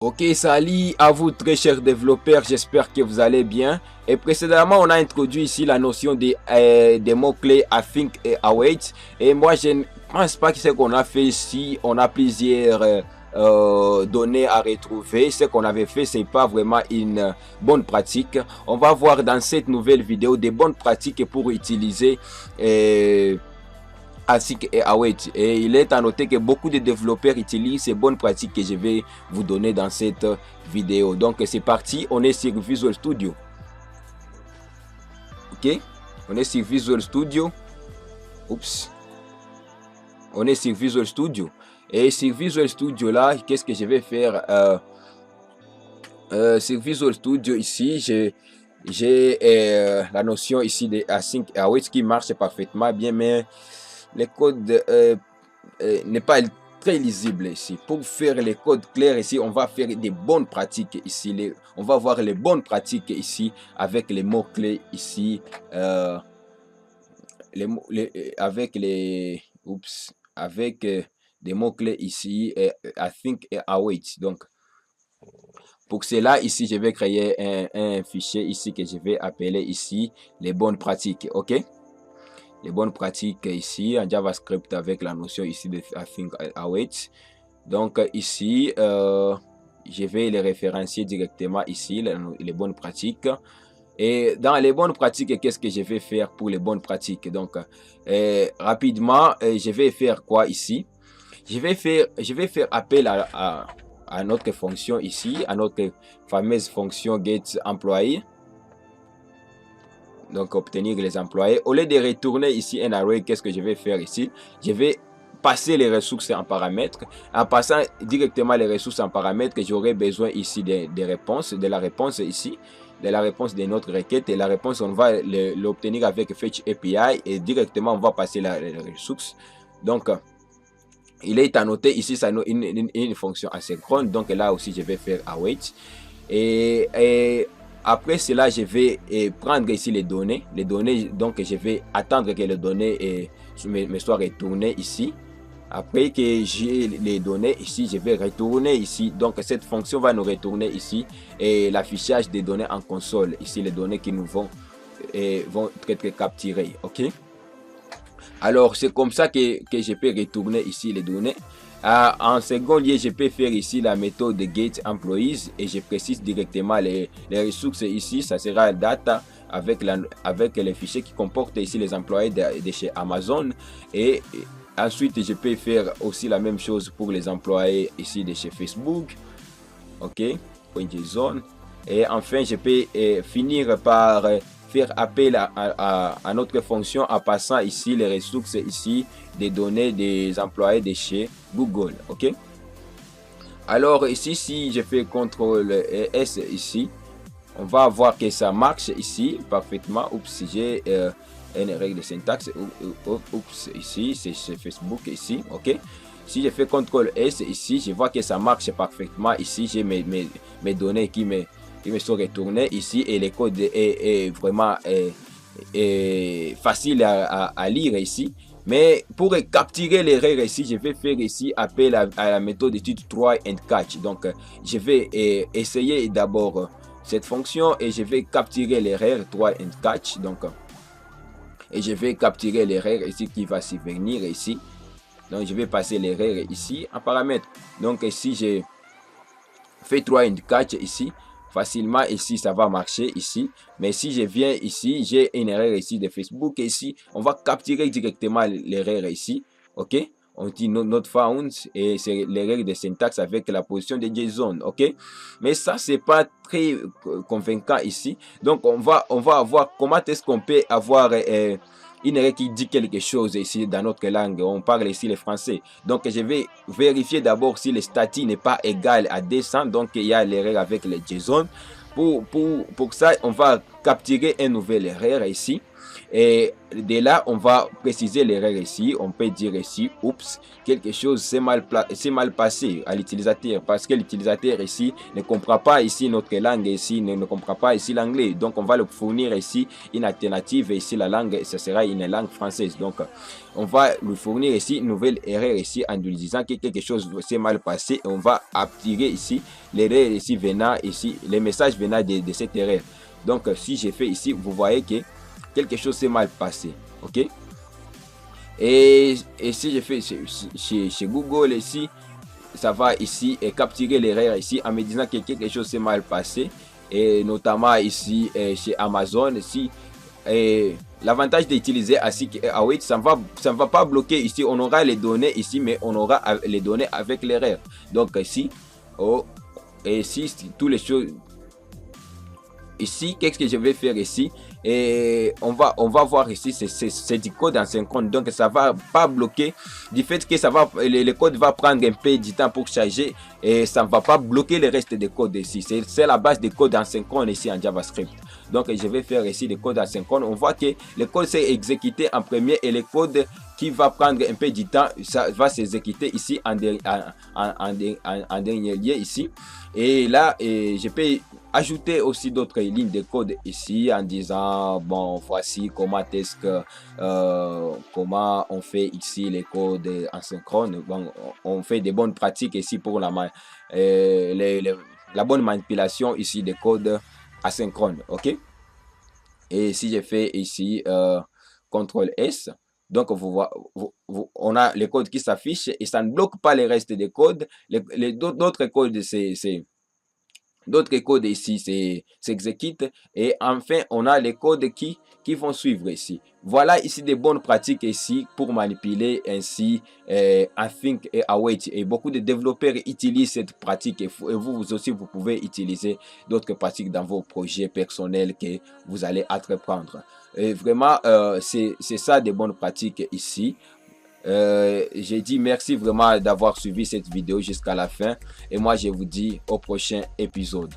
Ok, salut à vous très chers développeurs, j'espère que vous allez bien. Et précédemment, on a introduit ici la notion des mots-clés async et await. Et moi, je ne pense pas que ce qu'on a fait ici, on a plusieurs données à retrouver. Ce qu'on avait fait, c'est pas vraiment une bonne pratique. On va voir dans cette nouvelle vidéo des bonnes pratiques pour utiliser ASIC et Await. Et il est à noter que beaucoup de développeurs utilisent ces bonnes pratiques que je vais vous donner dans cette vidéo. Donc c'est parti, on est sur Visual Studio. Ok, on est sur Visual Studio. Oups. On est sur Visual Studio. Et sur Visual Studio là, qu'est-ce que je vais faire sur Visual Studio ici, j'ai la notion ici de Async et Await qui marche parfaitement bien, mais les codes n'est pas très lisible ici. Pour faire les codes clairs ici, on va faire des bonnes pratiques ici. On va voir les bonnes pratiques ici avec les mots-clés ici. Avec les... Oups. Avec des mots-clés ici. Async et await. Donc, pour cela, ici, je vais créer un fichier ici que je vais appeler ici les bonnes pratiques. OK? Les bonnes pratiques ici en JavaScript avec la notion ici de async await. Donc ici, je vais les référencier directement ici, les bonnes pratiques. Et dans les bonnes pratiques, qu'est-ce que je vais faire pour les bonnes pratiques? Donc, rapidement, je vais faire quoi ici? Je vais faire appel à notre fonction ici, à notre fameuse fonction getEmployee. Donc obtenir les employés. Au lieu de retourner ici un array, qu'est-ce que je vais faire ici? Je vais passer les ressources en paramètres. En passant directement les ressources en paramètres, j'aurai besoin ici des réponses, de la réponse ici, de la réponse de notre requête. Et la réponse, on va l'obtenir avec Fetch API et directement on va passer les ressources. Donc il est à noter ici ça une fonction asynchrone. Donc là aussi je vais faire await. Et après cela, je vais prendre ici les données. Donc je vais attendre que les données me soient retournées ici. Après que j'ai les données ici, je vais retourner ici. Donc cette fonction va nous retourner ici et l'affichage des données en console. Ici les données qui nous vont être capturées. Ok. Alors c'est comme ça que je peux retourner ici les données. En second lieu, je peux faire ici la méthode de getEmployees et je précise directement les ressources ici. Ça sera data avec les fichiers qui comportent ici les employés de chez Amazon. Et ensuite, je peux faire aussi la même chose pour les employés ici de chez Facebook. Ok, .json. Et enfin, je peux finir par faire appel à notre fonction en passant ici les ressources ici des données des employés de chez Google. Ok. Alors ici, si je fais CTRL S ici, on va voir que ça marche ici parfaitement. Oups, j'ai une règle de syntaxe. Oups, ici, c'est Facebook ici. Ok. Si je fais CTRL S ici, je vois que ça marche parfaitement. Ici, j'ai mes données qui me sont retournées ici et le code est vraiment facile à lire ici. Mais pour capturer l'erreur ici, je vais faire ici appel à la méthode d'étude try and catch. Donc, je vais essayer d'abord cette fonction et je vais capturer l'erreur try and catch. Donc, et je vais capturer l'erreur ici qui va survenir ici. Donc, je vais passer l'erreur ici en paramètre. Donc, si je fais try and catch ici, facilement ici ça va marcher ici, mais si je viens ici, j'ai une erreur ici de Facebook ici, on va capturer directement l'erreur ici. Ok, on dit not found et c'est l'erreur de syntaxe avec la position de JSON. Ok, mais ça c'est pas très convaincant ici. Donc on va voir comment est-ce qu'on peut avoir une erreur qui dit quelque chose ici dans notre langue. On parle ici le français. Donc je vais vérifier d'abord si le statut n'est pas égal à 200. Donc il y a l'erreur avec le JSON. Pour ça, on va capturer une nouvelle erreur ici. Et de là, on va préciser l'erreur ici. On peut dire ici, oups, quelque chose s'est mal passé à l'utilisateur, parce que l'utilisateur ici ne comprend pas ici notre langue ici, ne comprend pas ici l'anglais. Donc, on va le fournir ici une alternative. Ici, la langue, ce sera une langue française. Donc, on va lui fournir ici une nouvelle erreur ici en lui disant que quelque chose s'est mal passé. Et on va attirer ici l'erreur ici venant ici, les messages venant de cette erreur. Donc, si je fais ici, vous voyez que quelque chose s'est mal passé. OK? Et si je fais chez Google ici, ça va ici et capturer l'erreur ici en me disant que quelque chose s'est mal passé. Et notamment ici chez Amazon, ici, l'avantage d'utiliser ASIC et Await, ça ne va pas bloquer ici. On aura les données ici, mais on aura les données avec l'erreur. Donc ici, et si tous les choses ici, qu'est-ce que je vais faire ici? Et on va voir ici, c'est du code asynchrone, donc ça va pas bloquer du fait que ça va, le code va prendre un peu du temps pour charger et ça ne va pas bloquer le reste des codes ici. C'est la base des codes asynchrone ici en JavaScript. Donc je vais faire ici des codes asynchrone. On voit que le code s'est exécuté en premier et le code qui va prendre un peu du temps, ça va s'exécuter ici en dernier lieu ici. Et là, je peux ajouter aussi d'autres lignes de code ici en disant, bon, voici comment est-ce que comment on fait ici les codes asynchrone. Bon, on fait des bonnes pratiques ici pour la bonne manipulation ici des codes asynchrone. OK? Et si je fais ici CTRL S, donc on a les codes qui s'affichent et ça ne bloque pas les restes des codes. D'autres codes, d'autres codes ici s'exécutent et enfin on a les codes qui vont suivre ici. Voilà ici des bonnes pratiques ici pour manipuler ainsi Async et Await, et beaucoup de développeurs utilisent cette pratique et vous aussi vous pouvez utiliser d'autres pratiques dans vos projets personnels que vous allez entreprendre. Et vraiment c'est ça des bonnes pratiques ici. J'ai dit merci vraiment d'avoir suivi cette vidéo jusqu'à la fin et moi je vous dis au prochain épisode.